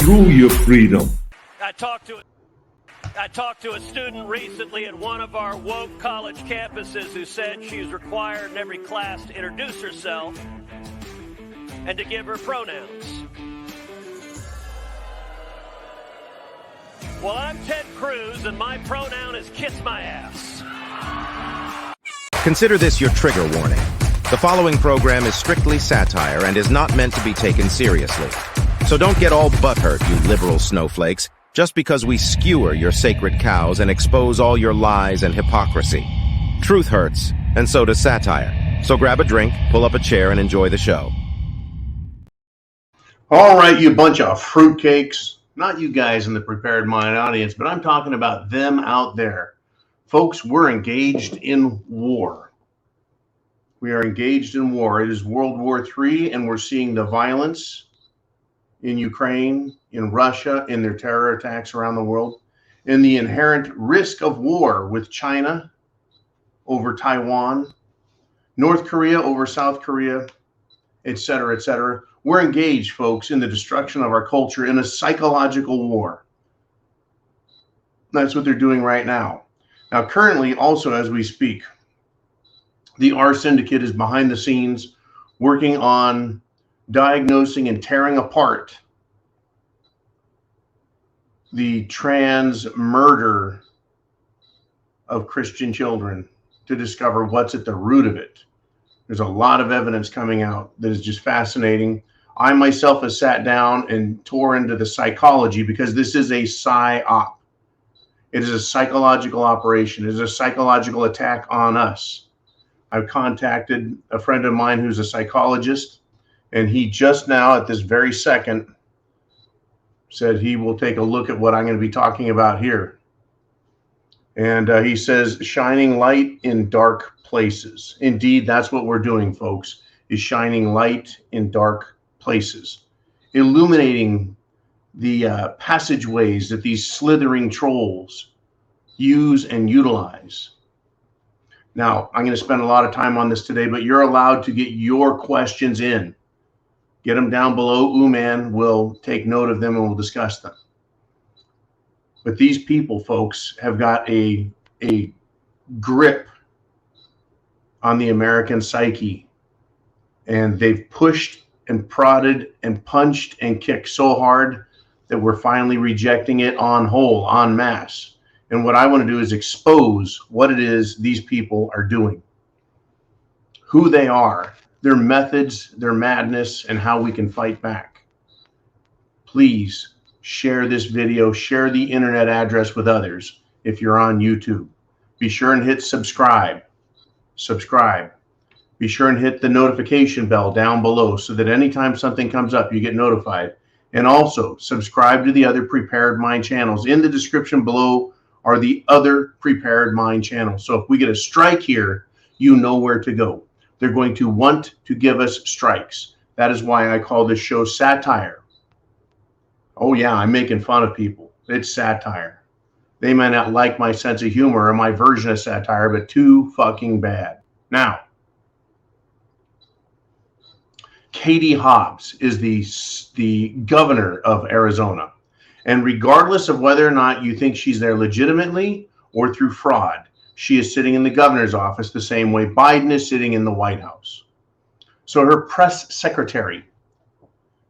through your freedom. I talked to a student recently at one of our woke college campuses who said she's required in every class to introduce herself and to give her pronouns. Well, I'm Ted Cruz, and my pronoun is kiss my ass. Consider this your trigger warning. The following program is strictly satire and is not meant to be taken seriously. So don't get all butthurt, you liberal snowflakes, just because we skewer your sacred cows and expose all your lies and hypocrisy. Truth hurts, and so does satire. So grab a drink, pull up a chair, and enjoy the show. All right, you bunch of fruitcakes. Not you guys in the Prepared Mind audience, but I'm talking about them out there. Folks, we're engaged in war. We are engaged in war. It is World War III, and we're seeing the violence in Ukraine, in Russia, in their terror attacks around the world, and the inherent risk of war with China over Taiwan, North Korea over South Korea, et cetera, et cetera. We're engaged, folks, in the destruction of our culture in a psychological war. That's what they're doing right now. Now, currently, also as we speak, the R Syndicate is behind the scenes working on diagnosing and tearing apart the trans murder of Christian children to discover what's at the root of it. There's a lot of evidence coming out that is just fascinating. I myself have sat down and tore into the psychology because this is a psy-op. It is a psychological operation. It is a psychological attack on us. I've contacted a friend of mine who's a psychologist, and he just now, at this very second, said he will take a look at what I'm going to be talking about here. And he says, shining light in dark places. Indeed, that's what we're doing, folks, is shining light in dark places, illuminating the passageways that these slithering trolls use and utilize. Now, I'm going to spend a lot of time on this today, but you're allowed to get your questions in. Get them down below. Uman will take note of them and we'll discuss them. But these people, folks, have got a grip on the American psyche, and they've pushed and prodded and punched and kicked so hard that we're finally rejecting it en whole, en masse. And what I want to do is expose what it is these people are doing, who they are, their methods, their madness, and how we can fight back. Please share this video, share the internet address with others if you're on YouTube. Be sure and hit subscribe. Be sure and hit the notification bell down below so that anytime something comes up, you get notified. And also subscribe to the other Prepared Mind channels. In the description below are the other Prepared Mind channels. So if we get a strike here, you know where to go. They're going to want to give us strikes. That is why I call this show satire. Oh yeah, I'm making fun of people. It's satire. They might not like my sense of humor or my version of satire, but too fucking bad. Now, Katie Hobbs is the governor of Arizona. And regardless of whether or not you think she's there legitimately or through fraud, she is sitting in the governor's office the same way Biden is sitting in the White House. So her press secretary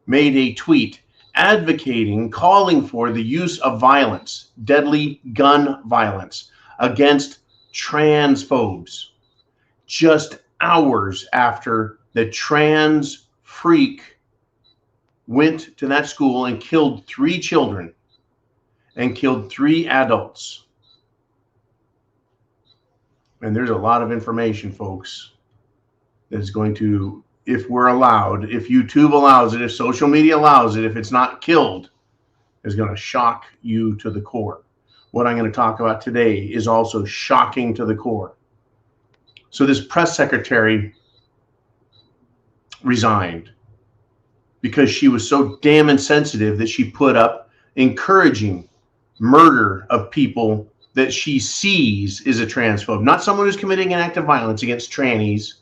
made a tweet advocating, calling for the use of violence, deadly gun violence against transphobes, just hours after the trans freak went to that school and killed 3 children and killed 3 adults. And there's a lot of information, folks, that is going to, if we're allowed, if YouTube allows it, if social media allows it, if it's not killed, is going to shock you to the core. What I'm going to talk about today is also shocking to the core. So this press secretary resigned because she was so damn insensitive that she put up encouraging murder of people that she sees is a transphobe. Not someone who's committing an act of violence against trannies,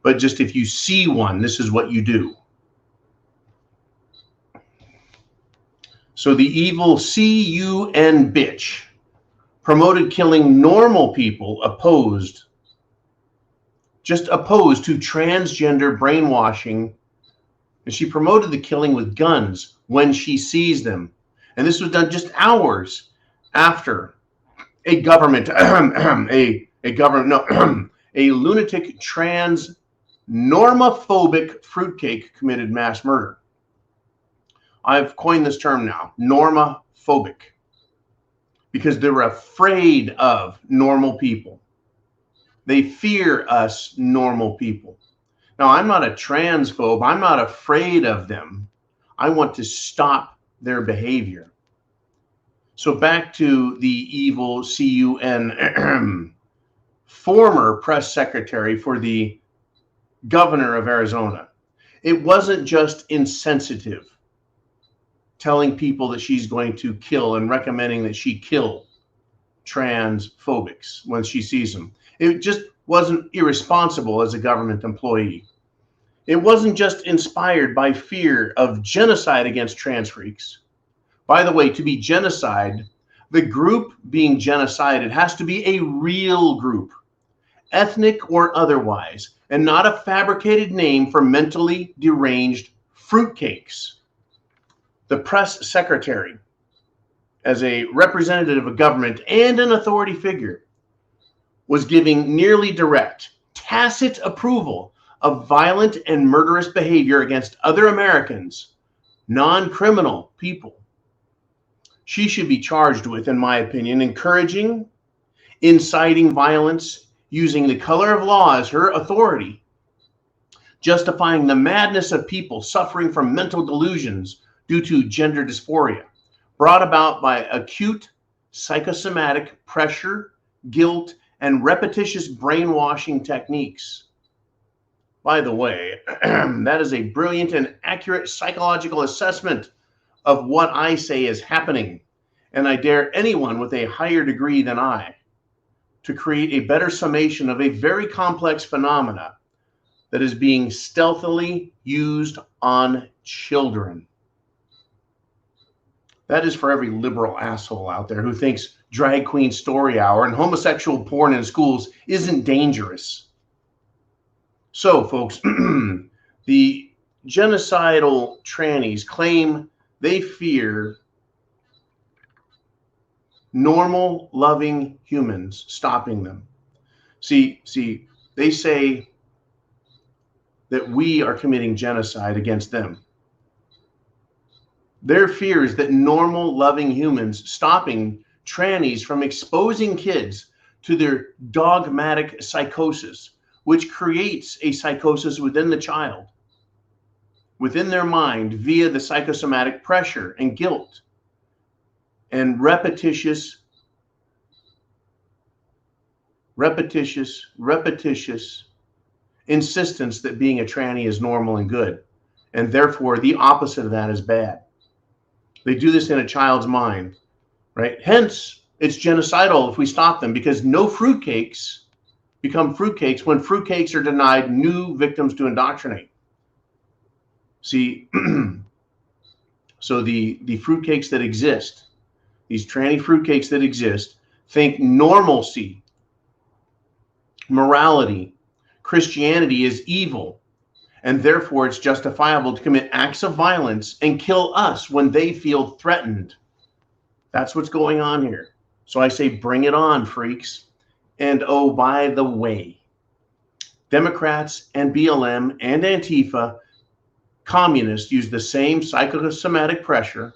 but just if you see one, this is what you do. So the evil CUN bitch promoted killing normal people opposed to transgender brainwashing. And she promoted the killing with guns when she sees them. And this was done just hours after a lunatic trans Norma-phobic fruitcake committed mass murder. I've coined this term now, Norma-phobic, because they're afraid of normal people. They fear us normal people. Now, I'm not a transphobe. I'm not afraid of them. I want to stop their behavior. So back to the evil CUN, former press secretary for the governor of Arizona. It wasn't just insensitive, telling people that she's going to kill and recommending that she kill transphobics when she sees them. It just wasn't irresponsible as a government employee. It wasn't just inspired by fear of genocide against trans freaks. By the way, to be genocide, the group being genocided has to be a real group, ethnic or otherwise, and not a fabricated name for mentally deranged fruitcakes. The press secretary, as a representative of government and an authority figure, was giving nearly direct, tacit approval of violent and murderous behavior against other Americans, non-criminal people. She should be charged with, in my opinion, encouraging, inciting violence, using the color of law as her authority, justifying the madness of people suffering from mental delusions due to gender dysphoria, brought about by acute psychosomatic pressure, guilt, and repetitious brainwashing techniques. By the way, that is a brilliant and accurate psychological assessment of what I say is happening, and I dare anyone with a higher degree than I to create a better summation of a very complex phenomena that is being stealthily used on children. That is for every liberal asshole out there who thinks drag queen story hour and homosexual porn in schools isn't dangerous. So, folks, the genocidal trannies claim they fear normal, loving humans stopping them. See, they say that we are committing genocide against them. Their fear is that normal, loving humans stopping trannies from exposing kids to their dogmatic psychosis, which creates a psychosis within the child, within their mind, via the psychosomatic pressure and guilt and repetitious insistence that being a tranny is normal and good, and therefore the opposite of that is bad. They do this in a child's mind, right? Hence, it's genocidal if we stop them, because no fruitcakes become fruitcakes when fruitcakes are denied new victims to indoctrinate. See, so the fruitcakes that exist, these tranny fruitcakes that exist, think normalcy, morality, Christianity is evil, and therefore it's justifiable to commit acts of violence and kill us when they feel threatened. That's what's going on here. So I say, bring it on, freaks. And oh, by the way, Democrats and BLM and Antifa, communists use the same psychosomatic pressure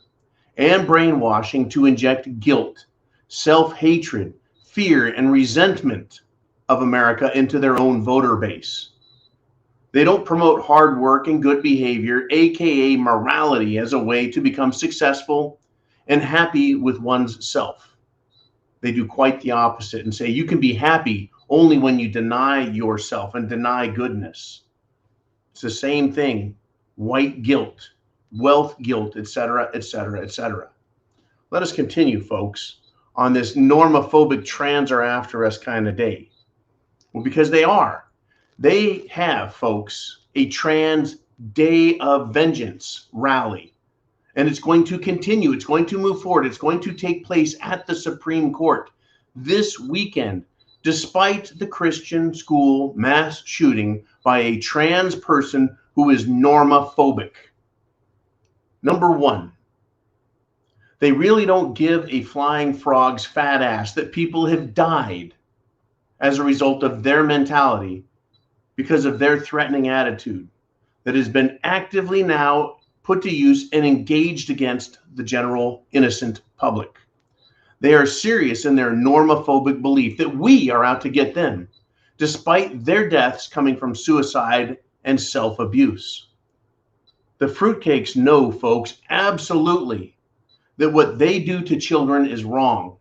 and brainwashing to inject guilt, self-hatred, fear, and resentment of America into their own voter base. They don't promote hard work and good behavior, aka morality, as a way to become successful and happy with one's self. They do quite the opposite and say you can be happy only when you deny yourself and deny goodness. It's the same thing. White guilt, wealth guilt, etc., etc., etc. Let us continue, folks, on this normophobic trans are after us kind of day. Well, because they are. They have, folks, a trans day of vengeance rally And it's going to continue. It's going to move forward. It's going to take place at the Supreme Court this weekend, despite the Christian school mass shooting by a trans person who is Norma phobic. Number one, they really don't give a flying frog's fat ass that people have died as a result of their mentality because of their threatening attitude that has been actively now put to use and engaged against the general innocent public. They are serious in their normophobic belief that we are out to get them, despite their deaths coming from suicide and self-abuse. The fruitcakes know, folks, absolutely that what they do to children is wrong,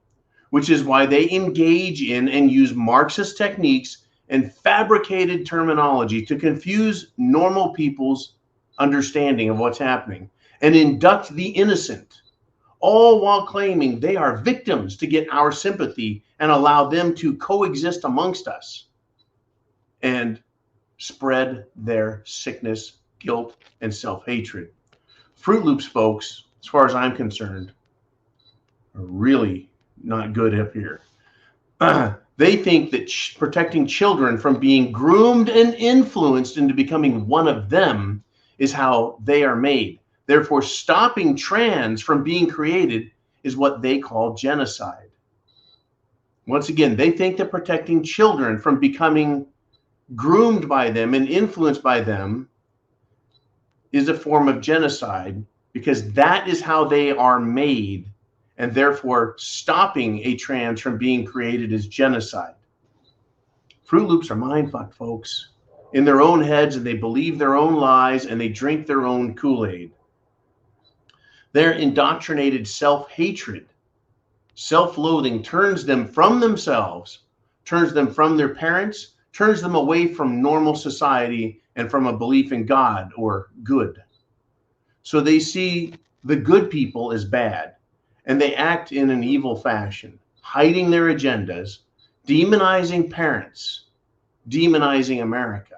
which is why they engage in and use Marxist techniques and fabricated terminology to confuse normal people's understanding of what's happening and induct the innocent, all while claiming they are victims to get our sympathy and allow them to coexist amongst us and spread their sickness, guilt, and self-hatred. Fruit Loops, folks, as far as I'm concerned, are really not good up here. They think that protecting children from being groomed and influenced into becoming one of them is how they are made. Therefore, stopping trans from being created is what they call genocide. Once again, they think that protecting children from becoming groomed by them and influenced by them is a form of genocide because that is how they are made, and therefore stopping a trans from being created is genocide. Fruit Loops are mindfucked, folks, in their own heads, and they believe their own lies and they drink their own Kool-Aid. Their indoctrinated self-hatred, self-loathing turns them from themselves, turns them from their parents, turns them away from normal society and from a belief in God or good. So they see the good people as bad, and they act in an evil fashion, hiding their agendas, demonizing parents, demonizing America,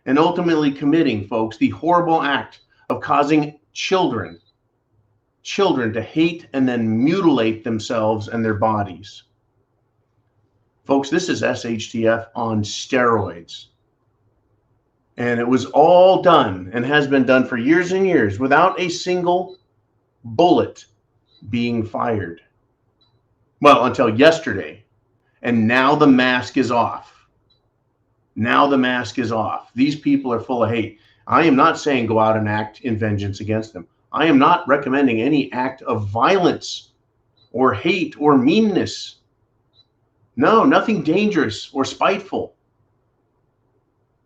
and ultimately committing, folks, the horrible act of causing children to hate and then mutilate themselves and their bodies. Folks, this is SHTF on steroids. And it was all done and has been done for years and years without a single bullet being fired. Well, until yesterday. And now the mask is off. Now the mask is off. These people are full of hate. I am not saying go out and act in vengeance against them. I am not recommending any act of violence or hate or meanness. No, nothing dangerous or spiteful.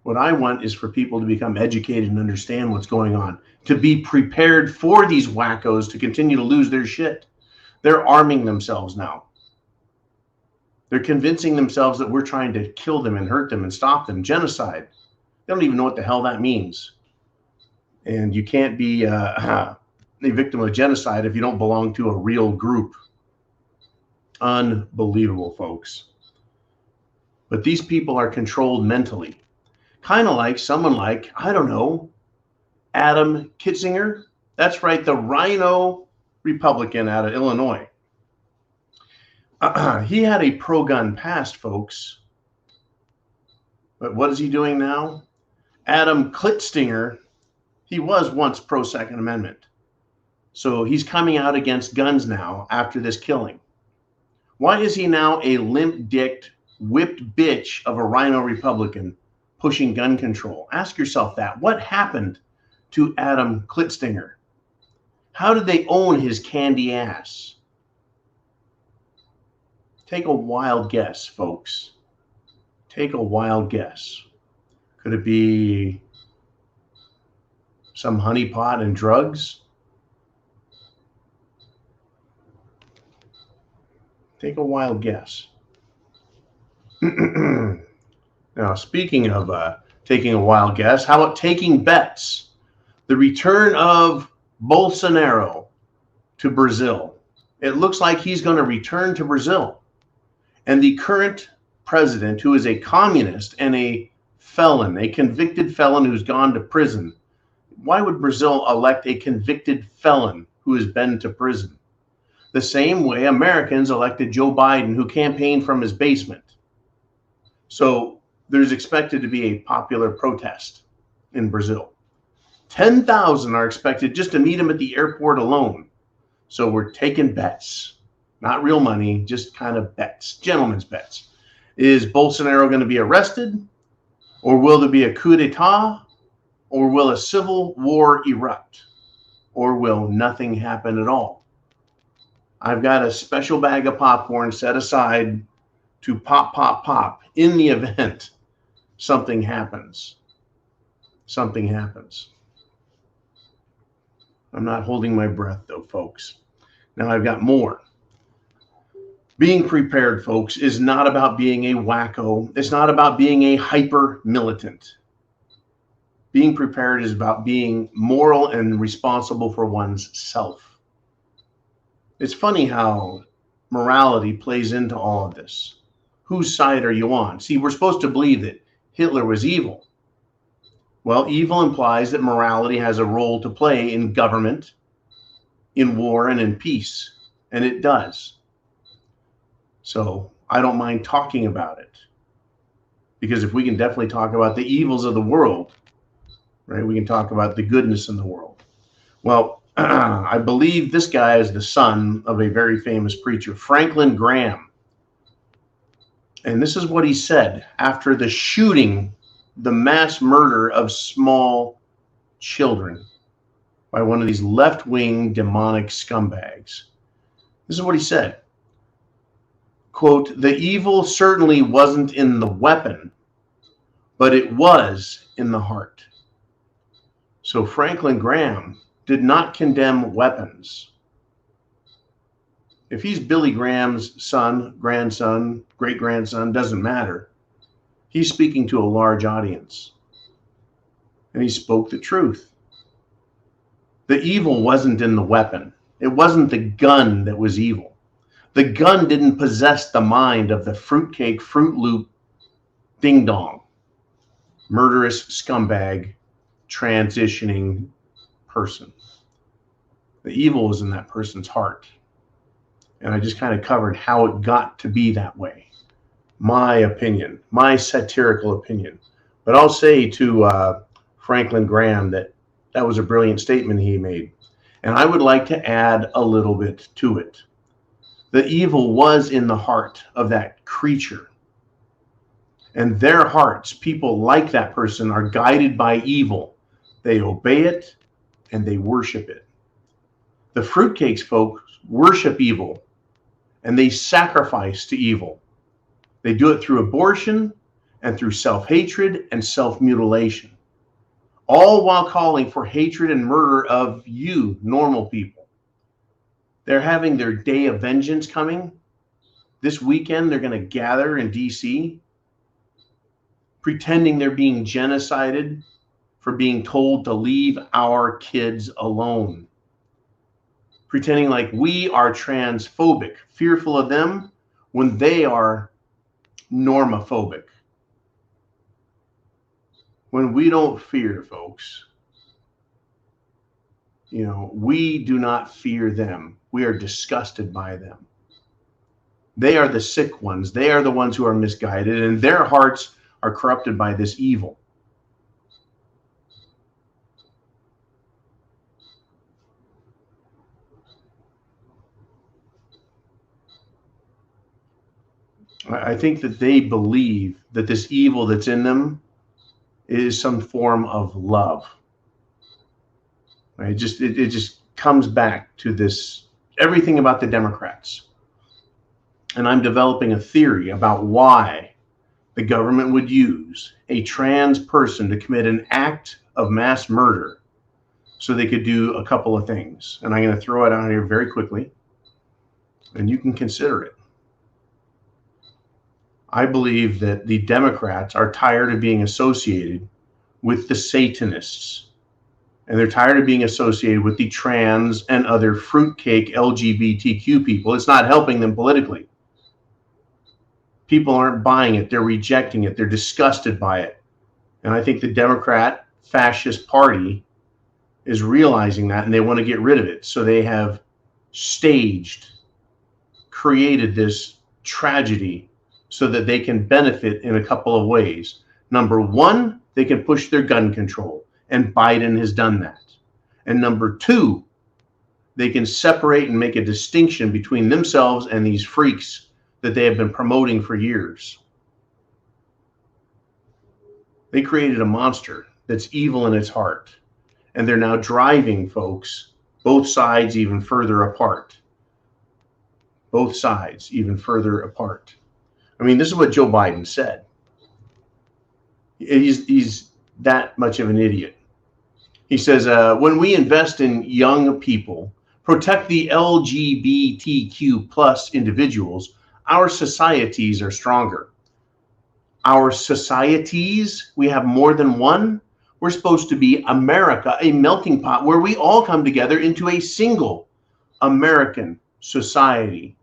What I want is for people to become educated and understand what's going on, to be prepared for these wackos to continue to lose their shit. They're arming themselves now. They're convincing themselves that we're trying to kill them and hurt them and stop them. Genocide. They don't even know what the hell that means. And you can't be a victim of genocide if you don't belong to a real group. Unbelievable, folks. But these people are controlled mentally. Kind of like someone like, I don't know, Adam Kitzinger. That's right, the Rhino Republican out of Illinois. He had a pro-gun past, folks. But what is he doing now? Adam Klitstinger, he was once pro-Second Amendment. So he's coming out against guns now after this killing. Why is he now a limp-dicked, whipped bitch of a Rhino Republican pushing gun control? Ask yourself that. What happened to Adam Klitstinger? How did they own his candy ass? Take a wild guess, folks. Take a wild guess. Could it be some honeypot and drugs? Take a wild guess. Now, speaking of taking a wild guess, how about taking bets? The return of Bolsonaro to Brazil. It looks like he's going to return to Brazil. And the current president, who is a communist and a felon, a convicted felon who's gone to prison. Why would Brazil elect a convicted felon who has been to prison. The same way Americans elected Joe Biden, who campaigned from his basement. So there's expected to be a popular protest in Brazil. 10,000 are expected just to meet him at the airport alone. So we're taking bets, not real money, just kind of bets, gentlemen's bets. Is Bolsonaro going to be arrested? Or will there be a coup d'etat? Or will a civil war erupt? Or will nothing happen at all? I've got a special bag of popcorn set aside to pop, pop, pop in the event something happens. Something happens. I'm not holding my breath though, folks. Now I've got more. Being prepared, folks, is not about being a wacko. It's not about being a hyper militant. Being prepared is about being moral and responsible for one's self. It's funny how morality plays into all of this. Whose side are you on? See, we're supposed to believe that Hitler was evil. Well, evil implies that morality has a role to play in government, in war, and in peace. And it does. So I don't mind talking about it. Because if we can definitely talk about the evils of the world, right, we can talk about the goodness in the world. Well, I believe this guy is the son of a very famous preacher, Franklin Graham. And this is what he said after the shooting, the mass murder of small children by one of these left-wing demonic scumbags. This is what he said. Quote, "The evil certainly wasn't in the weapon, but it was in the heart." So Franklin Graham did not condemn weapons. If he's Billy Graham's son, grandson, great-grandson, doesn't matter. He's speaking to a large audience. And he spoke the truth. The evil wasn't in the weapon. It wasn't the gun that was evil. The gun didn't possess the mind of the fruitcake, Fruit Loop, ding-dong, murderous scumbag, transitioning person. The evil was in that person's heart. And I just kind of covered how it got to be that way. My opinion, my satirical opinion. But I'll say to Franklin Graham that that was a brilliant statement he made. And I would like to add a little bit to it. The evil was in the heart of that creature. And their hearts, people like that person, are guided by evil. They obey it and they worship it. The fruitcakes, folks, worship evil and they sacrifice to evil. They do it through abortion and through self-hatred and self-mutilation, all while calling for hatred and murder of you, normal people. They're having their day of vengeance coming. This weekend, they're going to gather in D.C., pretending they're being genocided for being told to leave our kids alone. Pretending like we are transphobic, fearful of them, when they are normophobic. When we don't fear, folks, we do not fear them. We are disgusted by them. They are the sick ones. They are the ones who are misguided, and their hearts are corrupted by this evil. I think that they believe that this evil that's in them is some form of love. Right? It just comes back to this, everything about the Democrats. And I'm developing a theory about why the government would use a trans person to commit an act of mass murder so they could do a couple of things. And I'm going to throw it out here very quickly, and you can consider it. I believe that the Democrats are tired of being associated with the Satanists. And they're tired of being associated with the trans and other fruitcake LGBTQ people. It's not helping them politically. People aren't buying it. They're rejecting it. They're disgusted by it. And I think the Democrat fascist party is realizing that, and they want to get rid of it. So they have created this tragedy so that they can benefit in a couple of ways. Number one, they can push their gun control, and Biden has done that. And number two, they can separate and make a distinction between themselves and these freaks that they have been promoting for years. They created a monster that's evil in its heart, and they're now driving folks, both sides, even further apart. Both sides even further apart. I mean, this is what Joe Biden said. He's that much of an idiot. He says, when we invest in young people, protect the LGBTQ plus individuals, our societies are stronger. Our societies, we have more than one. We're supposed to be America, a melting pot where we all come together into a single American society.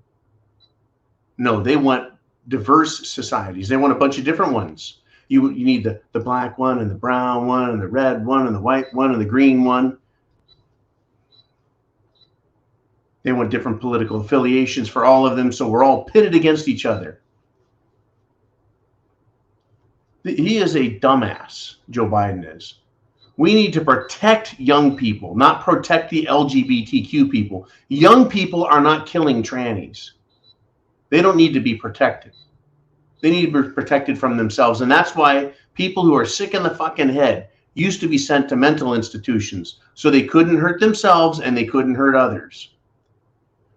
No, they want diverse societies. They want a bunch of different ones. You need the black one and the brown one and the red one and the white one and the green one. They want different political affiliations for all of them, so we're all pitted against each other. He is a dumbass, Joe Biden is. We need to protect young people, not protect the LGBTQ people. Young people are not killing trannies. They don't need to be protected. They need to be protected from themselves. And that's why people who are sick in the fucking head used to be sent to mental institutions so they couldn't hurt themselves and they couldn't hurt others.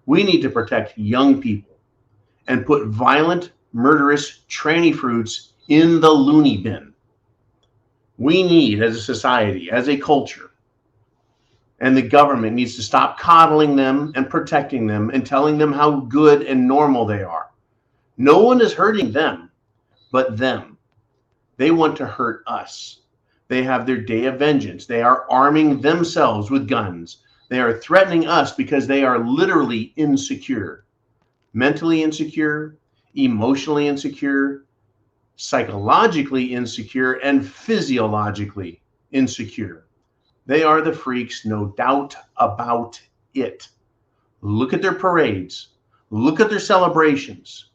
We need to protect young people and put violent, murderous tranny fruits in the loony bin. We need, as a society, as a culture, and the government needs to stop coddling them and protecting them and telling them how good and normal they are. No one is hurting them but them. They want to hurt us. They have their day of vengeance. They are arming themselves with guns. They are threatening us because they are literally insecure, mentally insecure, emotionally insecure, psychologically insecure, and physiologically insecure. They are the freaks, no doubt about it. Look at their parades. Look at their celebrations.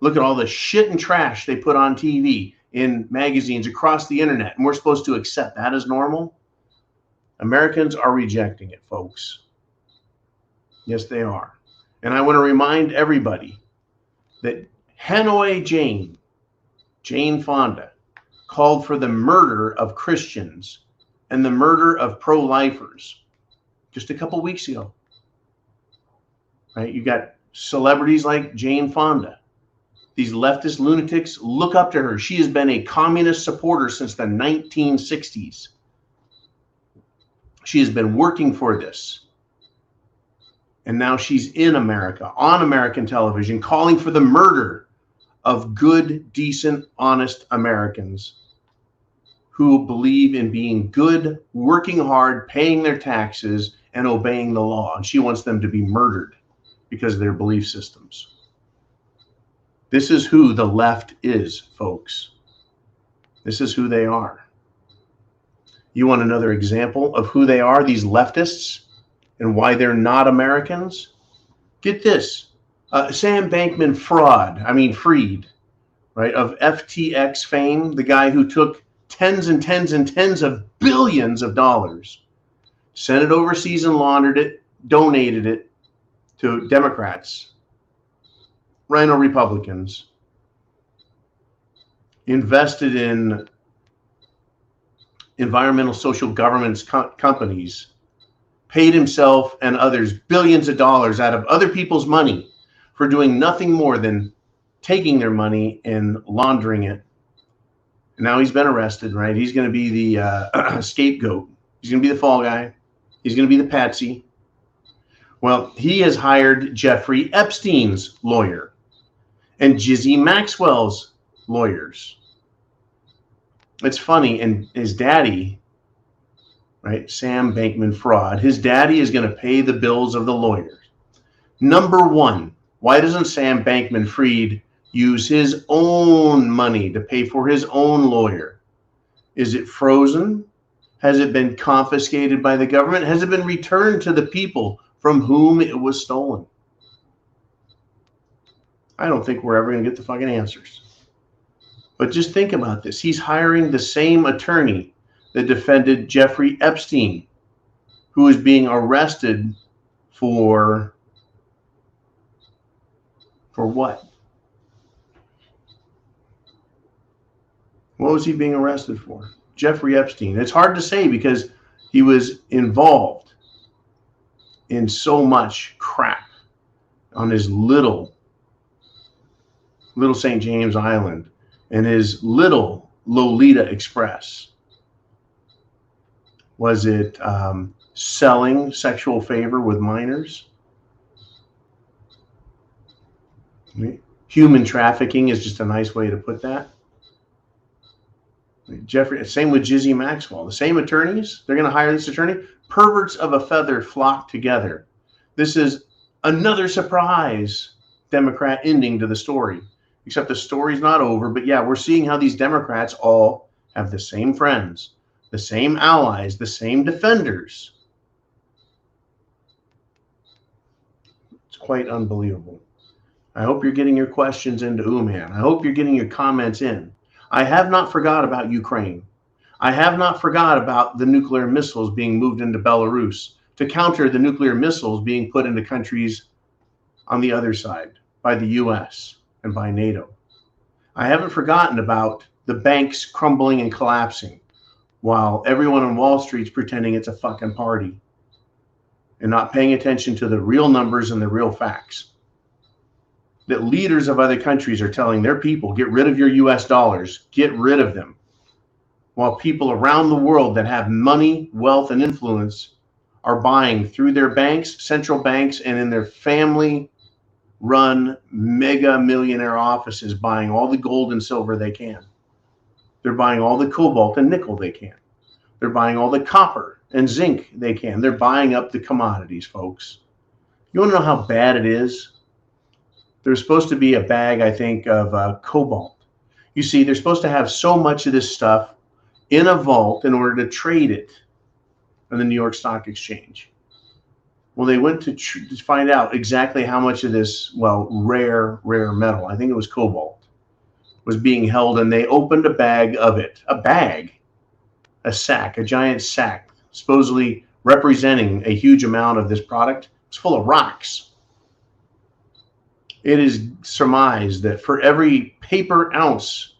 Look at all the shit and trash they put on TV, in magazines, across the internet, and we're supposed to accept that as normal? Americans are rejecting it, folks. Yes, they are. And I want to remind everybody that Hanoi Jane Fonda, called for the murder of Christians and the murder of pro-lifers just a couple weeks ago. Right? You got celebrities like Jane Fonda. These leftist lunatics look up to her. She has been a communist supporter since the 1960s. She has been working for this. And now she's in America, on American television, calling for the murder of good, decent, honest Americans who believe in being good, working hard, paying their taxes, and obeying the law. And she wants them to be murdered because of their belief systems. This is who the left is, folks. This is who they are. You want another example of who they are, these leftists, and why they're not Americans? Get this. Sam Bankman-Fried, right, of FTX fame, the guy who took tens and tens and tens of billions of dollars, sent it overseas and laundered it, donated it to Democrats, Rhino Republicans, invested in environmental social governance companies, paid himself and others billions of dollars out of other people's money for doing nothing more than taking their money and laundering it. And now he's been arrested, right? He's going to be the scapegoat. He's going to be the fall guy. He's going to be the patsy. Well, he has hired Jeffrey Epstein's lawyer and Ghislaine Maxwell's lawyers. It's funny, and his daddy, right, Sam Bankman-Fried, his daddy is going to pay the bills of the lawyers. Number one, why doesn't Sam Bankman-Fried use his own money to pay for his own lawyer? Is it frozen? Has it been confiscated by the government? Has it been returned to the people from whom it was stolen? I don't think we're ever going to get the fucking answers. But just think about this. He's hiring the same attorney that defended Jeffrey Epstein, who is being arrested for what? What was he being arrested for? Jeffrey Epstein. It's hard to say because he was involved in so much crap on his little St. James Island and his little Lolita Express. Was it selling sexual favor with minors? Human trafficking is just a nice way to put that. Jeffrey, same with Jizzy Maxwell. The same attorneys, they're going to hire this attorney. Perverts of a feather flock together. This is another surprise Democrat ending to the story. Except the story's not over. But yeah, we're seeing how these Democrats all have the same friends, the same allies, the same defenders. It's quite unbelievable. I hope you're getting your questions into Ooman. I hope you're getting your comments in. I have not forgot about Ukraine. I have not forgot about the nuclear missiles being moved into Belarus to counter the nuclear missiles being put into countries on the other side by the US and by NATO. I haven't forgotten about the banks crumbling and collapsing while everyone on Wall Street's pretending it's a fucking party and not paying attention to the real numbers and the real facts. That leaders of other countries are telling their people, get rid of your US dollars, get rid of them. While people around the world that have money, wealth, and influence are buying through their banks, central banks, and in their family-run mega millionaire offices, buying all the gold and silver they can. They're buying all the cobalt and nickel they can. They're buying all the copper and zinc they can. They're buying up the commodities, folks. You want to know how bad it is? There's supposed to be a bag, I think, of cobalt. You see, they're supposed to have so much of this stuff in a vault in order to trade it on the New York Stock Exchange. Well, they went to find out exactly how much of this, well, rare metal, I think it was cobalt, was being held, and they opened a bag of it. A bag, a sack, a giant sack, supposedly representing a huge amount of this product. It's full of rocks. It is surmised that for every paper ounce,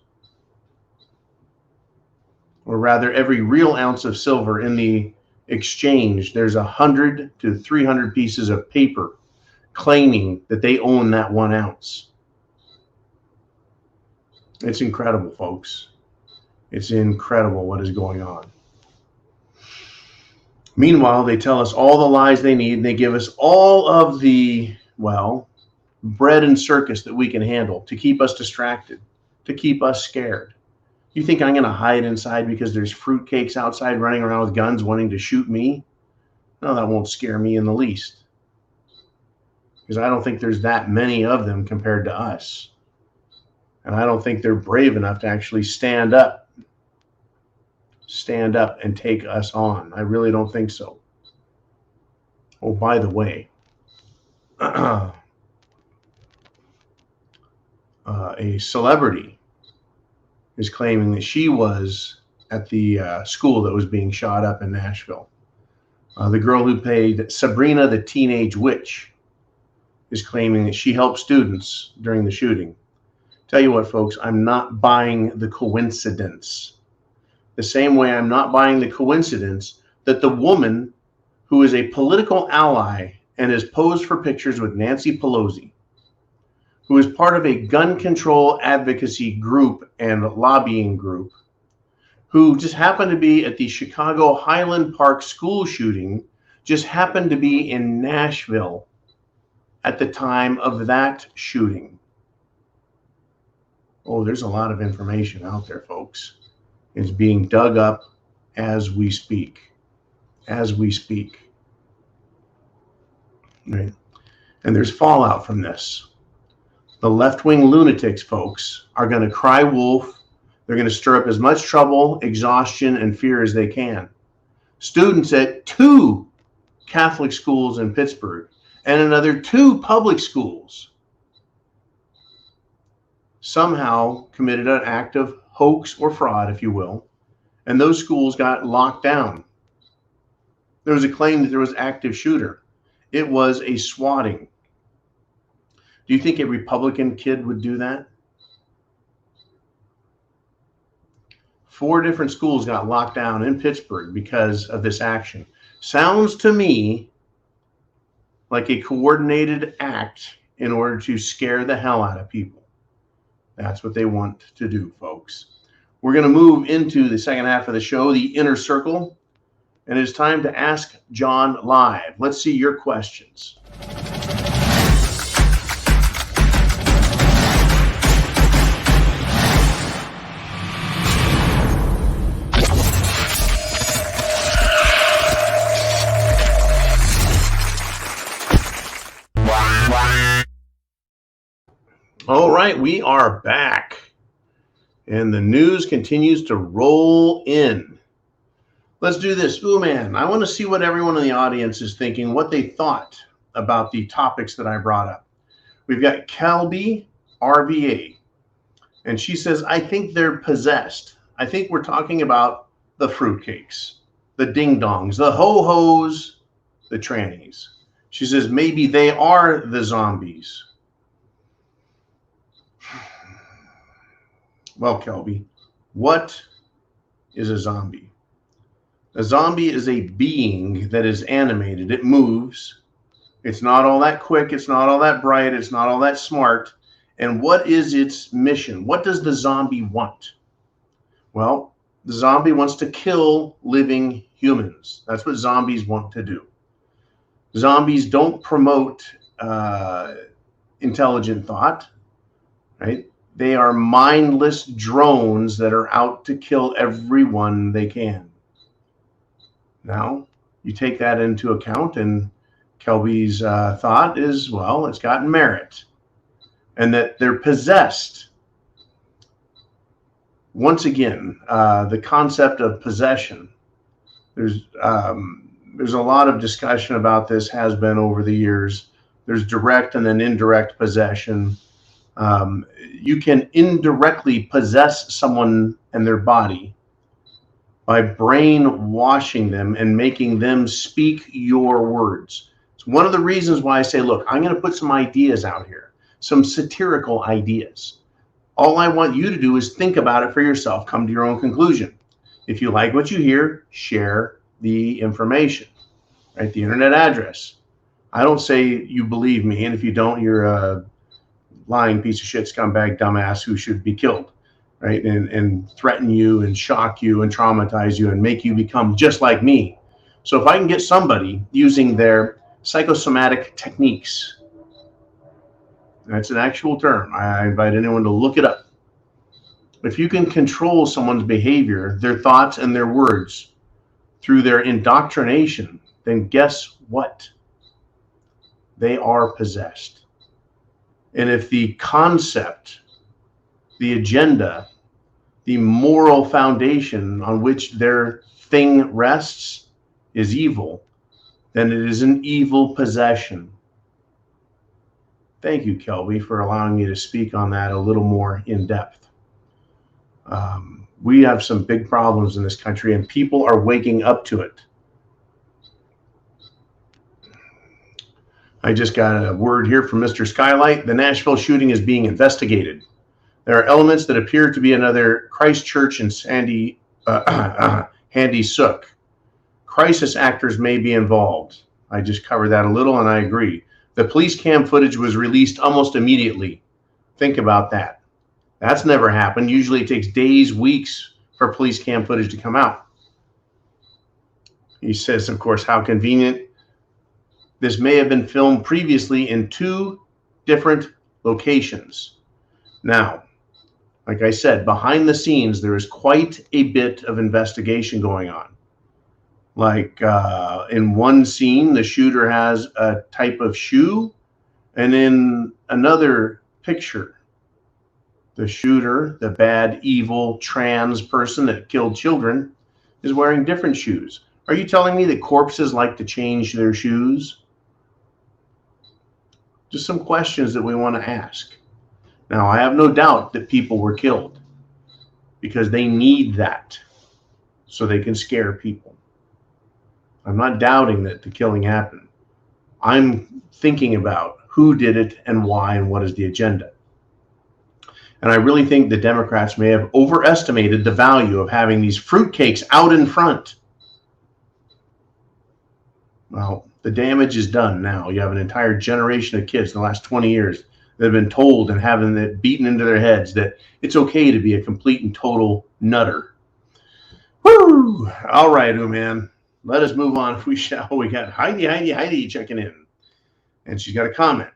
or rather every real ounce of silver in the exchange, there's 100 to 300 pieces of paper claiming that they own that 1 ounce. It's incredible, folks. It's incredible what is going on. Meanwhile, they tell us all the lies they need, and they give us all of the, well, bread and circus that we can handle to keep us distracted, to keep us scared. You think I'm going to hide inside because there's fruitcakes outside running around with guns wanting to shoot me? No, that won't scare me in the least. Because I don't think there's that many of them compared to us. And I don't think they're brave enough to actually stand up and take us on. I really don't think so. Oh, by the way, a celebrity is claiming that she was at the school that was being shot up in Nashville. The girl who played Sabrina the Teenage Witch is claiming that she helped students during the shooting. Tell you what, folks, I'm not buying the coincidence. The same way I'm not buying the coincidence that the woman who is a political ally and has posed for pictures with Nancy Pelosi, who is part of a gun control advocacy group and lobbying group, who just happened to be at the Chicago Highland Park school shooting, just happened to be in Nashville at the time of that shooting. Oh, there's a lot of information out there, folks. It's being dug up as we speak. As we speak. Right? And there's fallout from this. The left-wing lunatics, folks, are going to cry wolf. They're going to stir up as much trouble, exhaustion, and fear as they can. students at 2 Catholic schools in Pittsburgh and another 2 public schools somehow committed an act of hoax or fraud, if you will, and those schools got locked down. There was a claim that there was active shooter. It was a swatting. Do you think a Republican kid would do that? 4 different schools got locked down in Pittsburgh because of this action. Sounds to me like a coordinated act in order to scare the hell out of people. That's what they want to do, folks. We're going to move into the second half of the show, the inner circle, and it's time to Ask John Live. Let's see your questions. All right, we are back, and the news continues to roll in. Let's do this. Ooh, man, I want to see what everyone in the audience is thinking, what they thought about the topics that I brought up. We've got Kelby RVA, and she says, I think they're possessed. I think we're talking about the fruitcakes, the ding-dongs, the ho-hos, the trannies. She says, maybe they are the zombies. Well, Kelby, what is a zombie? A zombie is a being that is animated. It moves. It's not all that quick. It's not all that bright. It's not all that smart. And what is its mission? What does the zombie want? Well, the zombie wants to kill living humans. That's what zombies want to do. Zombies don't promote intelligent thought, right? They are mindless drones that are out to kill everyone they can. Now, you take that into account, and Kelby's thought is, well, it's got merit, and that they're possessed. Once again, the concept of possession, there's a lot of discussion about this, has been over the years. There's direct and then indirect possession. You can indirectly possess someone and their body by brainwashing them and making them speak your words. It's one of the reasons why I say, look, I'm going to put some ideas out here, some satirical ideas. All I want you to do is think about it for yourself, come to your own conclusion. If you like what you hear, share the information, right? The internet address. I don't say you believe me, and if you don't, you're a lying piece of shit, scumbag, dumbass who should be killed, right? And threaten you and shock you and traumatize you and make you become just like me. So if I can get somebody using their psychosomatic techniques, that's an actual term. I invite anyone to look it up. If you can control someone's behavior, their thoughts and their words through their indoctrination, then guess what? They are possessed. And if the concept, the agenda, the moral foundation on which their thing rests is evil, then it is an evil possession. Thank you, Kelby, for allowing me to speak on that a little more in depth. We have some big problems in this country, and people are waking up to it. I just got a word here from Mr. Skylight. The Nashville shooting is being investigated. There are elements that appear to be another Christchurch and Handy Sook. Crisis actors may be involved. I just covered that a little, and I agree. The police cam footage was released almost immediately. Think about that. That's never happened. Usually it takes days, weeks for police cam footage to come out. He says, of course, how convenient. This may have been filmed previously in 2 different locations. Now, like I said, behind the scenes, there is quite a bit of investigation going on. Like in one scene, the shooter has a type of shoe, and in another picture, the shooter, the bad, evil, trans person that killed children, is wearing different shoes. Are you telling me that corpses like to change their shoes? Just some questions that we want to ask. Now, I have no doubt that people were killed because they need that so they can scare people. I'm not doubting that the killing happened. I'm thinking about who did it and why and what is the agenda. And I really think the Democrats may have overestimated the value of having these fruitcakes out in front. Well, the damage is done now. You have an entire generation of kids in the last 20 years that have been told and having it beaten into their heads that it's okay to be a complete and total nutter. Woo! All right, man. Let us move on if we shall. We got Heidi checking in. And she's got a comment.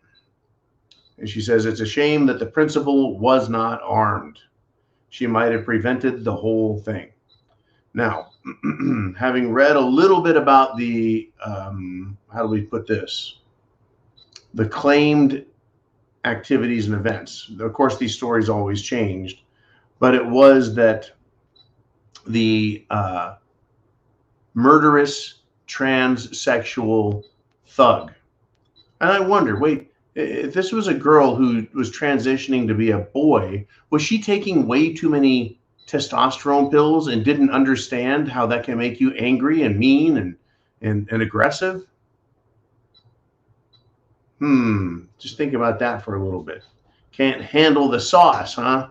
And she says, it's a shame that the principal was not armed. She might have prevented the whole thing. Now, having read a little bit about the, how do we put this? The claimed activities and events. Of course, these stories always changed, but it was that the murderous transsexual thug. And I wonder, wait, if this was a girl who was transitioning to be a boy, was she taking way too many testosterone pills and didn't understand how that can make you angry and mean and aggressive? Just think about that for a little bit. Can't handle the sauce, huh?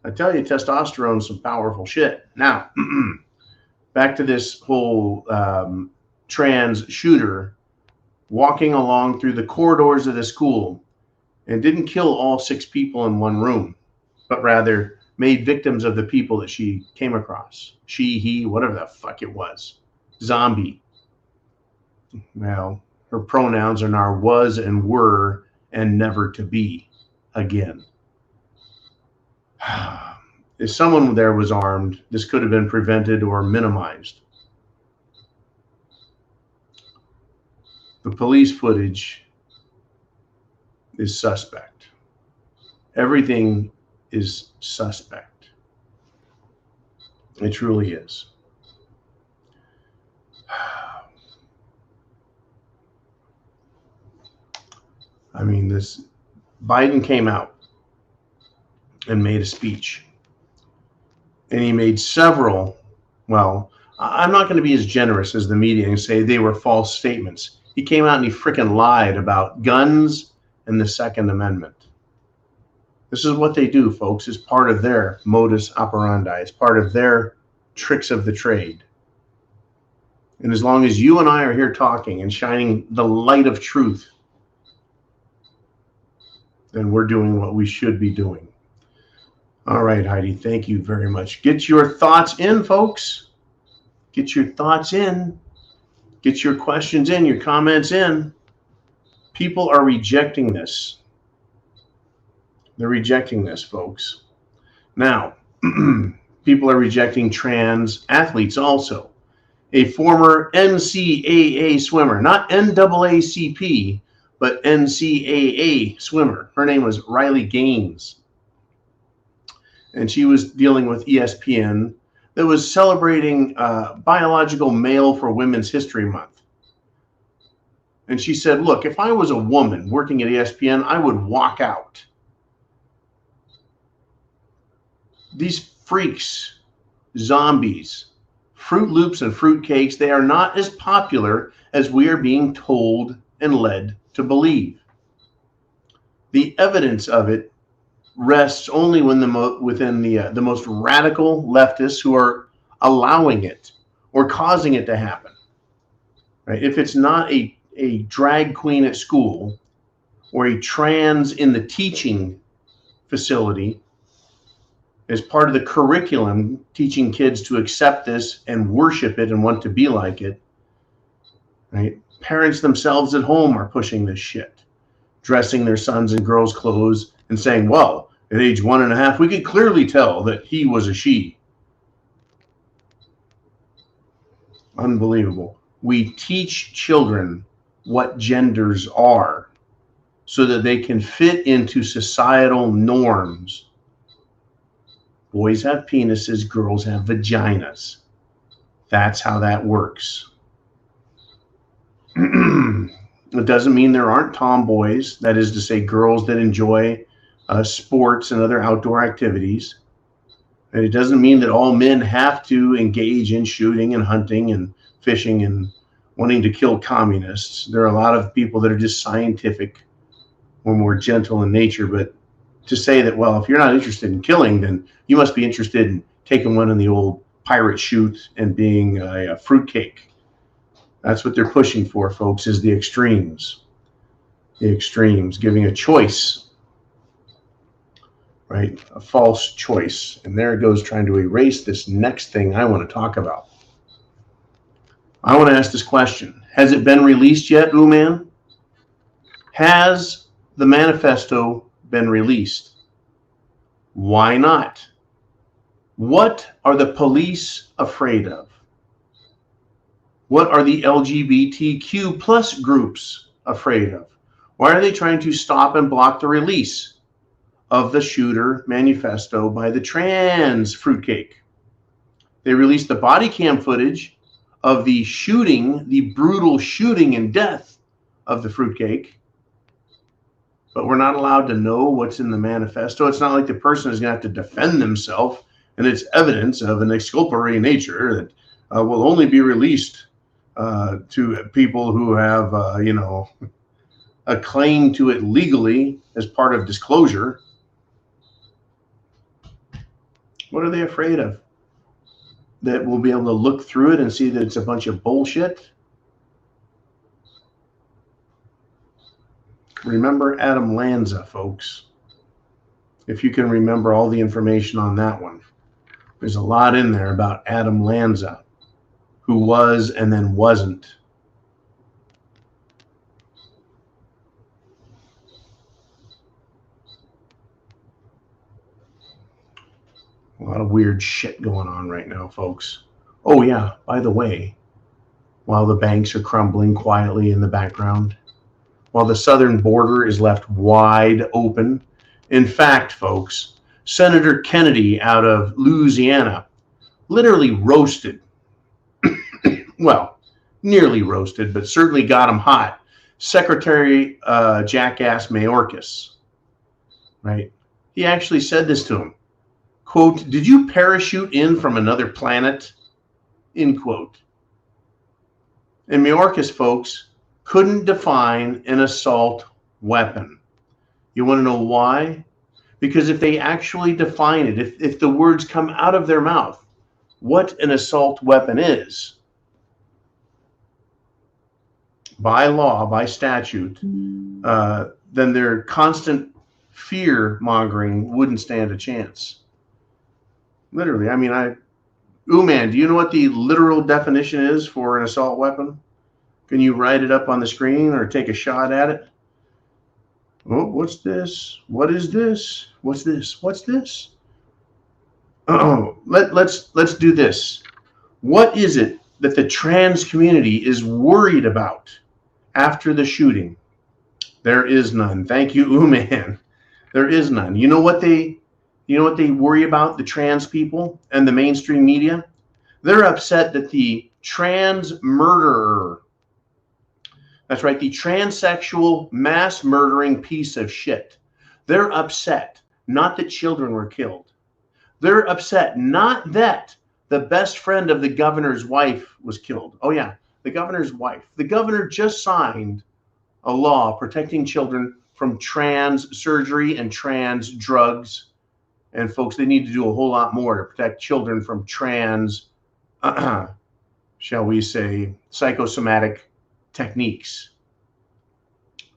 I tell you, testosterone's some powerful shit. Now, back to this whole trans shooter walking along through the corridors of the school and didn't kill all 6 people in one room, but rather made victims of the people that she came across. She, he, whatever the fuck it was. Zombie. Well, her pronouns are now was and were and never to be again. If someone there was armed, this could have been prevented or minimized. The police footage is suspect. Everything is suspect. It truly is. I mean, this Biden came out and made a speech. And he made several, well, I'm not going to be as generous as the media and say they were false statements. He came out and he freaking lied about guns and the Second Amendment. This is what they do, folks. It's part of their modus operandi. It's part of their tricks of the trade. And as long as you and I are here talking and shining the light of truth, then we're doing what we should be doing. All right, Heidi, thank you very much. Get your thoughts in, folks. Get your thoughts in. Get your questions in, your comments in. People are rejecting this. They're rejecting this, folks. Now, people are rejecting trans athletes also. A former NCAA swimmer, not NAACP, but NCAA swimmer. Her name was Riley Gaines. And she was dealing with ESPN that was celebrating Biological Male for Women's History Month. And she said, look, if I was a woman working at ESPN, I would walk out. These freaks, zombies, Fruit Loops and fruit cakes, they are not as popular as we are being told and led to believe. The evidence of it rests only when within the most radical leftists who are allowing it or causing it to happen. Right? If it's not a drag queen at school or a trans in the teaching facility as part of the curriculum, teaching kids to accept this and worship it and want to be like it, right? Parents themselves at home are pushing this shit, dressing their sons in girls' clothes and saying, well, at age 1.5, we could clearly tell that he was a she. Unbelievable. We teach children what genders are so that they can fit into societal norms. Boys have penises, girls have vaginas. That's how that works. It doesn't mean there aren't tomboys, that is to say, girls that enjoy sports and other outdoor activities. And it doesn't mean that all men have to engage in shooting and hunting and fishing and wanting to kill communists. There are a lot of people that are just scientific or more gentle in nature. But to say that, well, if you're not interested in killing, then you must be interested in taking one in the old pirate chute and being a fruitcake. That's what they're pushing for, folks, is the extremes. The extremes, giving a choice, right? A false choice. And there it goes, trying to erase this next thing I want to talk about. I want to ask this question. Has it been released yet, man? Has the manifesto been released? Why not? What are the police afraid of? What are the LGBTQ plus groups afraid of? Why are they trying to stop and block the release of the shooter manifesto by the trans fruitcake? They released the body cam footage of the shooting, the brutal shooting and death of the fruitcake, but we're not allowed to know what's in the manifesto. It's not like the person is going to have to defend themselves, and it's evidence of an exculpatory nature that will only be released to people who have, a claim to it legally as part of disclosure. What are they afraid of? That we'll be able to look through it and see that it's a bunch of bullshit? Remember Adam Lanza, folks. If you can remember all the information on that one. There's a lot in there about Adam Lanza, who was and then wasn't. A lot of weird shit going on right now, folks. Oh, yeah, by the way, while the banks are crumbling quietly in the background, while the southern border is left wide open. In fact, folks, Senator Kennedy out of Louisiana literally roasted, well, nearly roasted, but certainly got him hot, Secretary Jackass Mayorkas, right? He actually said this to him. Quote, "Did you parachute in from another planet?" End quote. And Mayorkas, folks, couldn't define an assault weapon. You want to know why? Because if they actually define it, if the words come out of their mouth, what an assault weapon is, by law, by statute, then their constant fear mongering wouldn't stand a chance. Literally, I mean, man, do you know what the literal definition is for an assault weapon? Can you write it up on the screen or take a shot at it? Oh, what's this? What is this? What's this? What's this? Oh, let's do this. What is it that the trans community is worried about after the shooting? There is none. Thank you, man. There is none. You know what they worry about, the trans people and the mainstream media? They're upset that the trans murderer, that's right, the transsexual mass murdering piece of shit, they're upset not that children were killed. They're upset not that the best friend of the governor's wife was killed. Oh yeah, the governor's wife. The governor just signed a law protecting children from trans surgery and trans drugs. And folks, they need to do a whole lot more to protect children from trans, shall we say, psychosomatic techniques.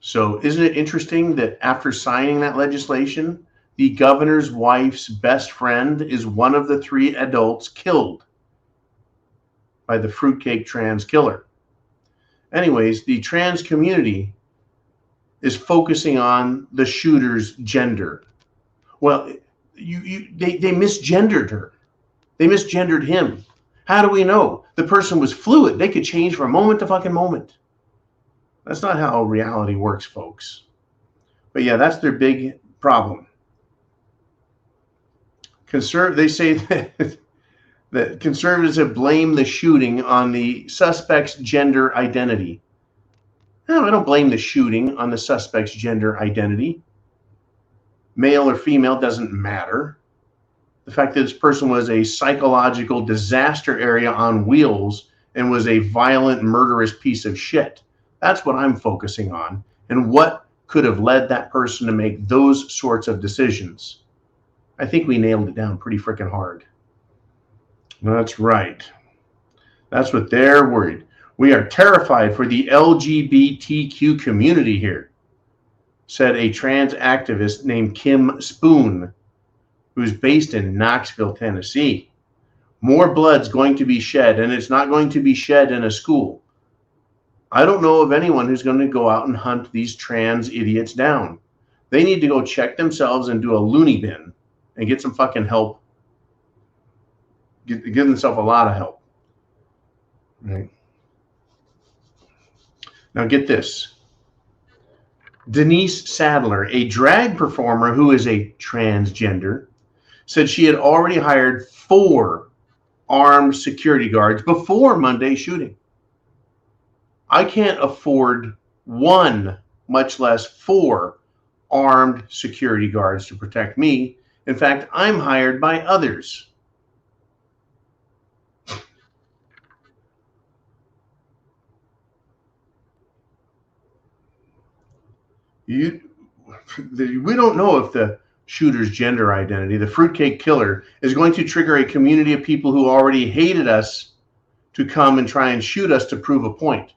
So isn't it interesting that after signing that legislation, the governor's wife's best friend is one of the 3 adults killed by the fruitcake trans killer? Anyways, the trans community is focusing on the shooter's gender. Well, they misgendered her. They misgendered him. How do we know? The person was fluid. They could change from moment to fucking moment. That's not how reality works, folks. But yeah, that's their big problem. They say that conservatives have blamed the shooting on the suspect's gender identity. No, I don't blame the shooting on the suspect's gender identity. Male or female doesn't matter. The fact that this person was a psychological disaster area on wheels and was a violent, murderous piece of shit. That's what I'm focusing on. And what could have led that person to make those sorts of decisions. I think we nailed it down pretty freaking hard. That's right. That's what they're worried. We are terrified for the LGBTQ community here, said a trans activist named Kim Spoon, who's based in Knoxville, Tennessee. More blood's going to be shed, and it's not going to be shed in a school. I don't know of anyone who's going to go out and hunt these trans idiots down. They need to go check themselves and do a loony bin and get some fucking help. Give themselves a lot of help. Right. Now get this. Denise Sadler, a drag performer who is a transgender, said she had already hired 4 armed security guards before Monday's shooting. I can't afford 1, much less 4 armed security guards to protect me. In fact, I'm hired by others. We don't know if the shooter's gender identity, the fruitcake killer, is going to trigger a community of people who already hated us to come and try and shoot us to prove a point.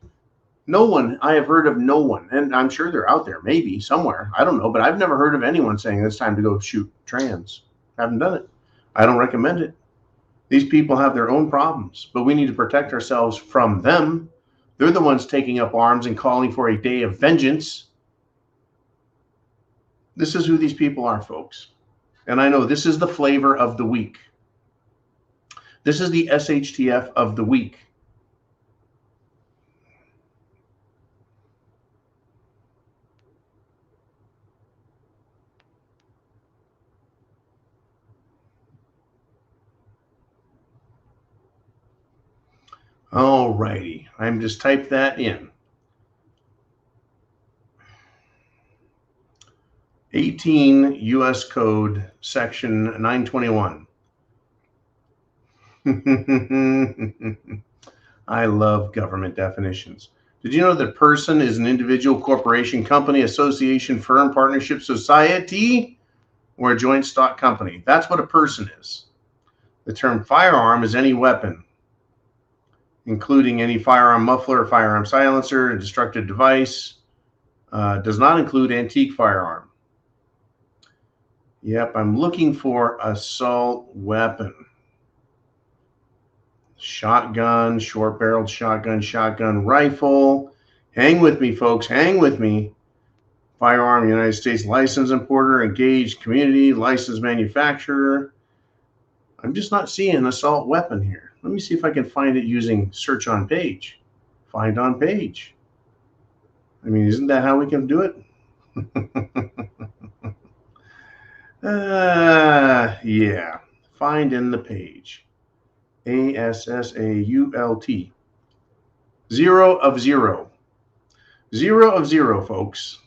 No one, I have heard of no one, and I'm sure they're out there, maybe somewhere, I don't know, but I've never heard of anyone saying it's time to go shoot trans. I haven't done it. I don't recommend it. These people have their own problems, but we need to protect ourselves from them. They're the ones taking up arms and calling for a day of vengeance. This is who these people are, folks. And I know this is the flavor of the week. This is the SHTF of the week. All righty. I'm just typed that in. 18 U.S. Code, Section 921. I love government definitions. Did you know that person is an individual, corporation, company, association, firm, partnership, society, or a joint stock company? That's what a person is. The term firearm is any weapon, including any firearm muffler, firearm silencer, a destructive device. Does not include antique firearm. Yep, I'm looking for assault weapon. Shotgun, short-barreled shotgun, shotgun rifle. Hang with me, folks. Hang with me. Firearm, United States license importer, engaged community, licensed manufacturer. I'm just not seeing assault weapon here. Let me see if I can find it using search on page. Find on page. I mean, isn't that how we can do it? Yeah. Find in the page. ASSAULT. 0 of 0. 0 of 0, folks.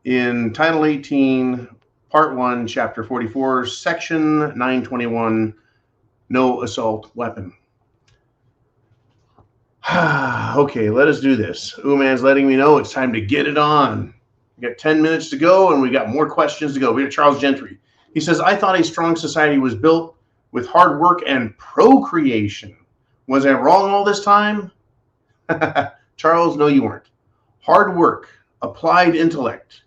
In Title 18, Part 1, Chapter 44, Section 921, no assault weapon. Okay, let us do this. Uman's letting me know it's time to get it on. We got 10 minutes to go, and we got more questions to go. We got Charles Gentry. He says, I thought a strong society was built with hard work and procreation. Was I wrong all this time? Charles, no, you weren't. Hard work, applied intellect,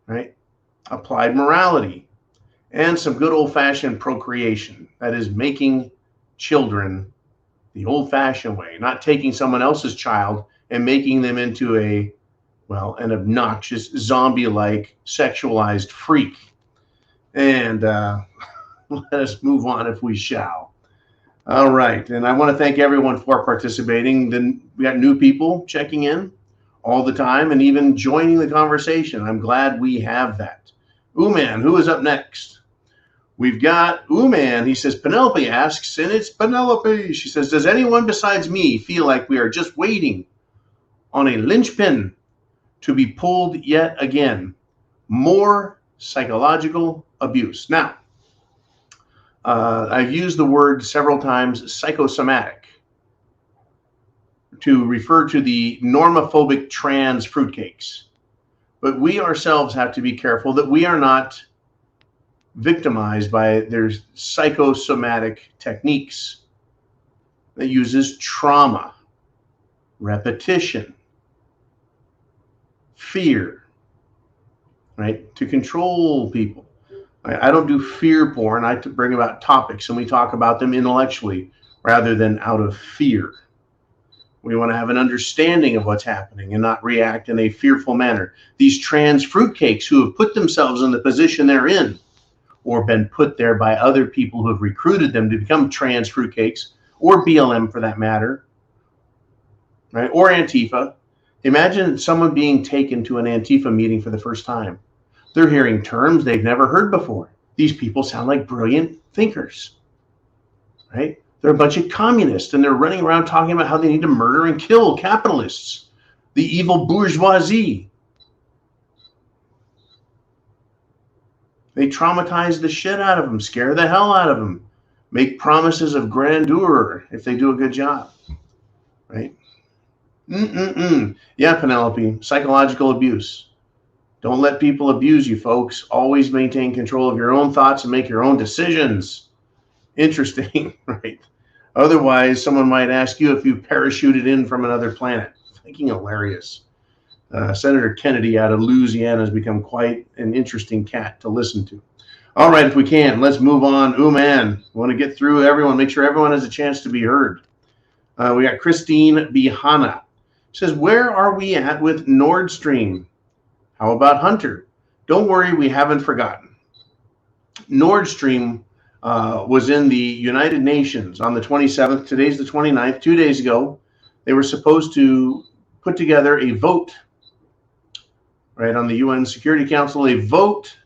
right? Applied morality, and some good old-fashioned procreation. That is making children the old-fashioned way, not taking someone else's child and making them into an obnoxious, zombie-like, sexualized freak. And let us move on if we shall. All right. And I want to thank everyone for participating. Then we got new people checking in all the time and even joining the conversation. I'm glad we have that. Uman, who is up next? We've got Uman. He says, Penelope asks, and it's Penelope. She says, does anyone besides me feel like we are just waiting on a linchpin to be pulled yet again. More psychological abuse. Now, I've used the word several times, psychosomatic, to refer to the Norma-phobic trans fruitcakes. But we ourselves have to be careful that we are not victimized by their psychosomatic techniques that uses trauma, repetition, fear, right, to control people. I don't do fear porn. I bring about topics and we talk about them intellectually rather than out of fear. We want to have an understanding of what's happening and not react in a fearful manner. These trans fruitcakes who have put themselves in the position they're in or been put there by other people who have recruited them to become trans fruitcakes, or BLM for that matter, right? Or Antifa. Imagine someone being taken to an Antifa meeting for the first time. They're hearing terms they've never heard before. These people sound like brilliant thinkers, right? They're a bunch of communists, and they're running around talking about how they need to murder and kill capitalists, the evil bourgeoisie. They traumatize the shit out of them, scare the hell out of them, make promises of grandeur if they do a good job, right? Yeah, Penelope, psychological abuse. Don't let people abuse you, folks. Always maintain control of your own thoughts and make your own decisions. Interesting, right? Otherwise, someone might ask you if you parachuted in from another planet. Fucking hilarious. Senator Kennedy out of Louisiana has become quite an interesting cat to listen to. All right, if we can, let's move on. Oh, man, we want to get through everyone, make sure everyone has a chance to be heard. We got Christine Bihana. Says, where are we at with Nord Stream? How about Hunter? Don't worry, we haven't forgotten. Nord Stream was in the United Nations on the 27th. Today's the 29th. 2 days ago, they were supposed to put together a vote, right, on the UN Security Council, a vote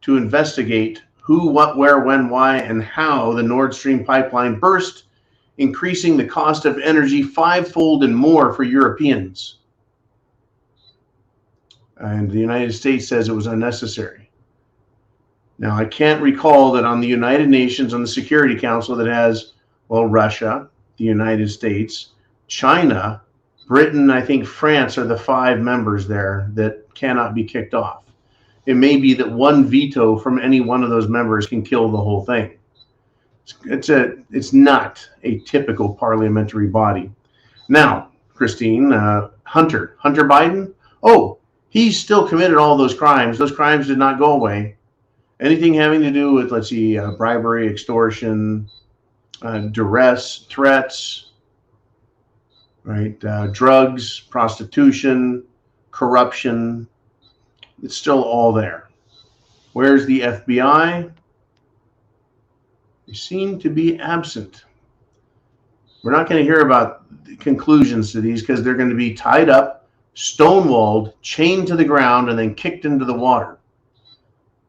to investigate who, what, where, when, why, and how the Nord Stream pipeline burst, increasing the cost of energy fivefold and more for Europeans. And the United States says it was unnecessary. Now, I can't recall that on the United Nations, on the Security Council that has, well, Russia, the United States, China, Britain, I think France are the 5 members there that cannot be kicked off. It may be that one veto from any one of those members can kill the whole thing. It's not a typical parliamentary body. Now, Christine, Hunter Biden, oh, he's still committed all those crimes. Those crimes did not go away. Anything having to do with, let's see, bribery, extortion, duress, threats, right? Drugs, prostitution, corruption. It's still all there. Where's the FBI? They seem to be absent. We're not going to hear about the conclusions to these because they're going to be tied up, stonewalled, chained to the ground, and then kicked into the water.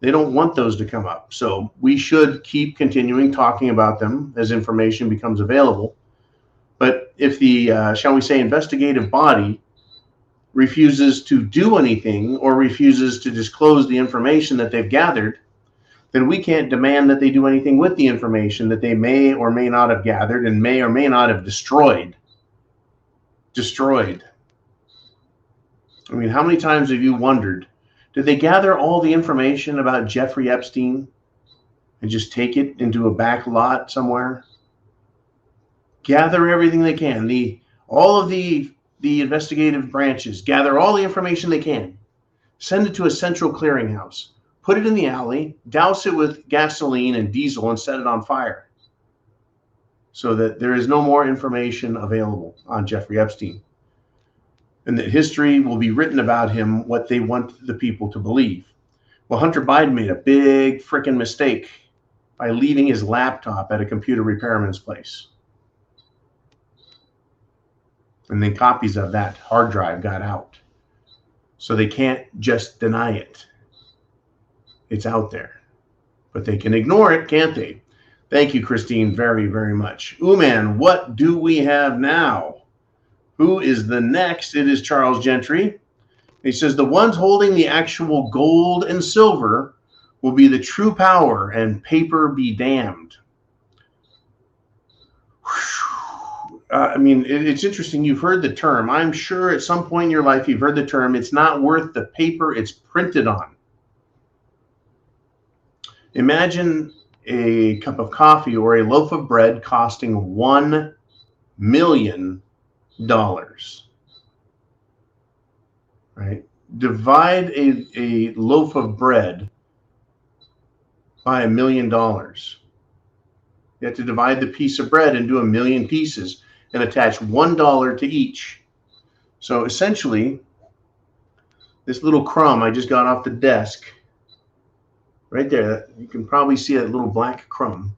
They don't want those to come up. So we should keep continuing talking about them as information becomes available. But if the, shall we say, investigative body refuses to do anything or refuses to disclose the information that they've gathered, then we can't demand that they do anything with the information that they may or may not have gathered and may or may not have destroyed. I mean, how many times have you wondered, did they gather all the information about Jeffrey Epstein and just take it into a back lot somewhere? Gather everything they can. All of the investigative branches gather all the information they can. Send it to a central clearinghouse. Put it in the alley, douse it with gasoline and diesel, and set it on fire so that there is no more information available on Jeffrey Epstein. And that history will be written about him what they want the people to believe. Well, Hunter Biden made a big frickin' mistake by leaving his laptop at a computer repairman's place. And then copies of that hard drive got out. So they can't just deny it. It's out there. But they can ignore it, can't they? Thank you, Christine, very, very much. Ooh, man, what do we have now? Who is the next? It is Charles Gentry. He says, the ones holding the actual gold and silver will be the true power, and paper be damned. It's interesting. You've heard the term. I'm sure at some point in your life you've heard the term, it's not worth the paper it's printed on. Imagine a cup of coffee or a loaf of bread costing $1 million. Right? Divide a loaf of bread by $1 million. You have to divide the piece of bread into 1 million pieces and attach $1 to each. So essentially, this little crumb I just got off the desk, right there, you can probably see that little black crumb.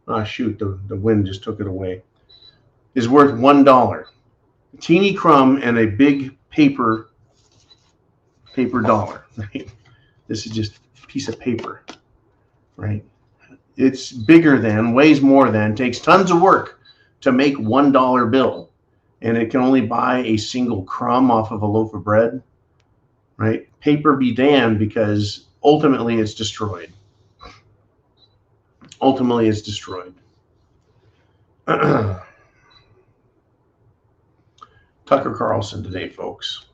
Ah, shoot, the wind just took it away. Is worth $1. A teeny crumb and a big paper dollar, right? This is just a piece of paper, right? It's bigger than, weighs more than, takes tons of work to make $1 bill, and it can only buy a single crumb off of a loaf of bread, right? Paper be damned, because ultimately it's destroyed. Ultimately it's destroyed. Tucker Carlson today, folks.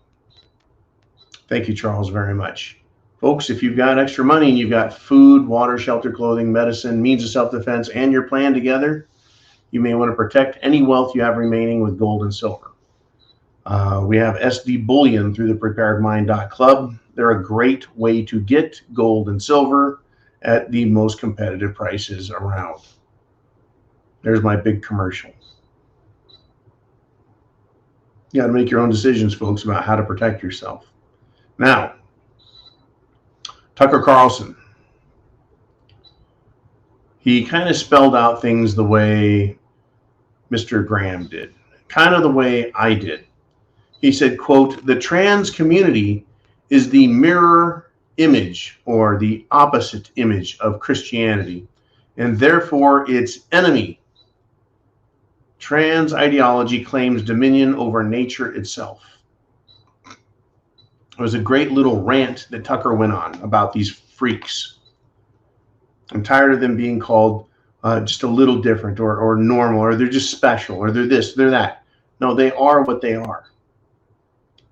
Thank you, Charles, very much. Folks, if you've got extra money and you've got food, water, shelter, clothing, medicine, means of self-defense, and your plan together, you may want to protect any wealth you have remaining with gold and silver. We have SD Bullion through thepreparedmind.club. They're a great way to get gold and silver at the most competitive prices around. There's my big commercial. You got to make your own decisions, folks, about how to protect yourself. Now, Tucker Carlson, he kind of spelled out things the way Mr. Graham did, kind of the way I did. He said, quote, the trans community is the mirror image or the opposite image of Christianity, and therefore its enemy. Trans ideology claims dominion over nature itself. It was a great little rant that Tucker went on about these freaks. I'm tired of them being called just a little different or normal, or they're just special, or they're this, they're that. No, they are what they are.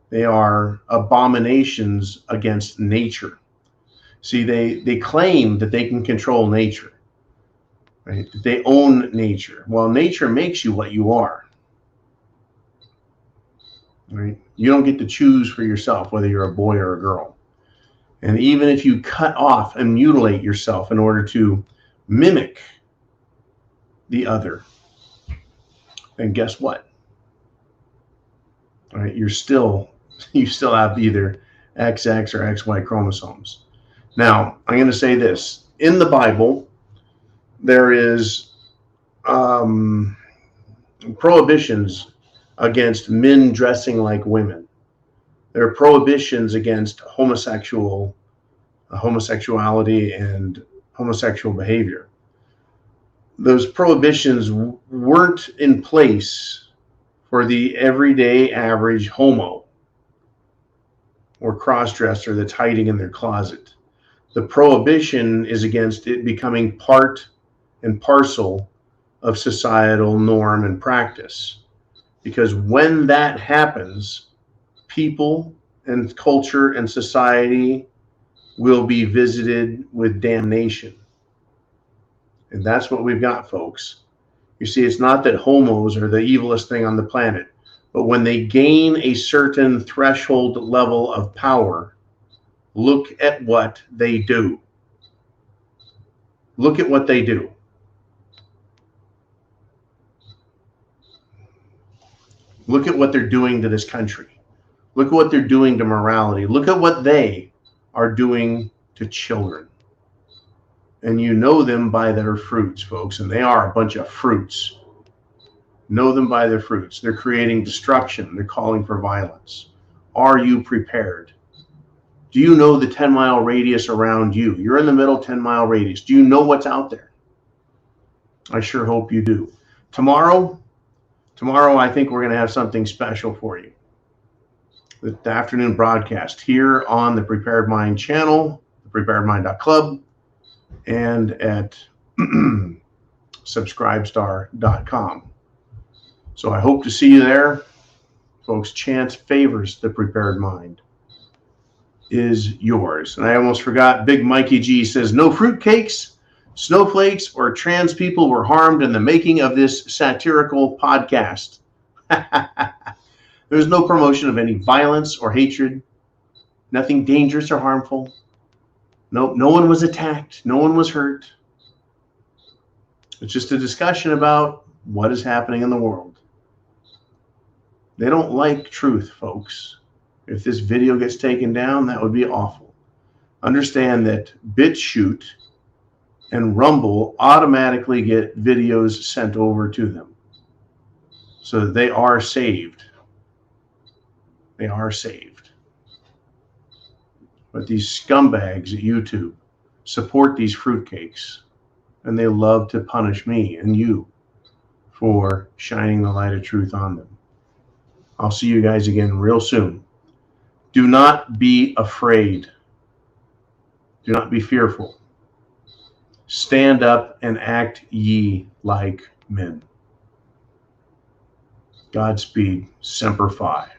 They are abominations against nature. See, they claim that they can control nature, right? That they own nature. Well, nature makes you what you are. Right? You don't get to choose for yourself whether you're a boy or a girl. And even if you cut off and mutilate yourself in order to mimic the other, then guess what? All right, you still have either XX or XY chromosomes. Now, I'm going to say this. In the Bible, there is prohibitions against men dressing like women. There are prohibitions against homosexuality and homosexual behavior. Those prohibitions weren't in place for the everyday average homo or cross-dresser that's hiding in their closet. The prohibition is against it becoming part and parcel of societal norm and practice. Because when that happens, people and culture and society will be visited with damnation. And that's what we've got, folks. You see, it's not that homos are the evilest thing on the planet, but when they gain a certain threshold level of power, look at what they do. Look at what they do. Look at what they're doing to this country. Look at what they're doing to morality. Look at what they are doing to children. And you know them by their fruits, folks, and they are a bunch of fruits. Know them by their fruits. They're creating destruction. They're calling for violence. Are you prepared? Do you know the 10-mile radius around you? You're in the middle 10-mile radius. Do you know what's out there? I sure hope you do. Tomorrow Tomorrow, I think we're going to have something special for you. The afternoon broadcast here on the Prepared Mind channel, thepreparedmind.club, and at subscribestar.com. So I hope to see you there. Folks, chance favors the Prepared Mind is yours. And I almost forgot, Big Mikey G says, no fruitcakes, snowflakes, or trans people were harmed in the making of this satirical podcast. There's no promotion of any violence or hatred, nothing dangerous or harmful. No one was attacked, no one was hurt. It's just a discussion about what is happening in the world. They don't like truth, folks. If this video gets taken down, that would be awful. Understand that BitChute and Rumble automatically get videos sent over to them. So that they are saved. They are saved. But these scumbags at YouTube support these fruitcakes, and they love to punish me and you for shining the light of truth on them. I'll see you guys again real soon. Do not be afraid. Do not be fearful. Stand up and act ye like men. Godspeed. Semper Fi.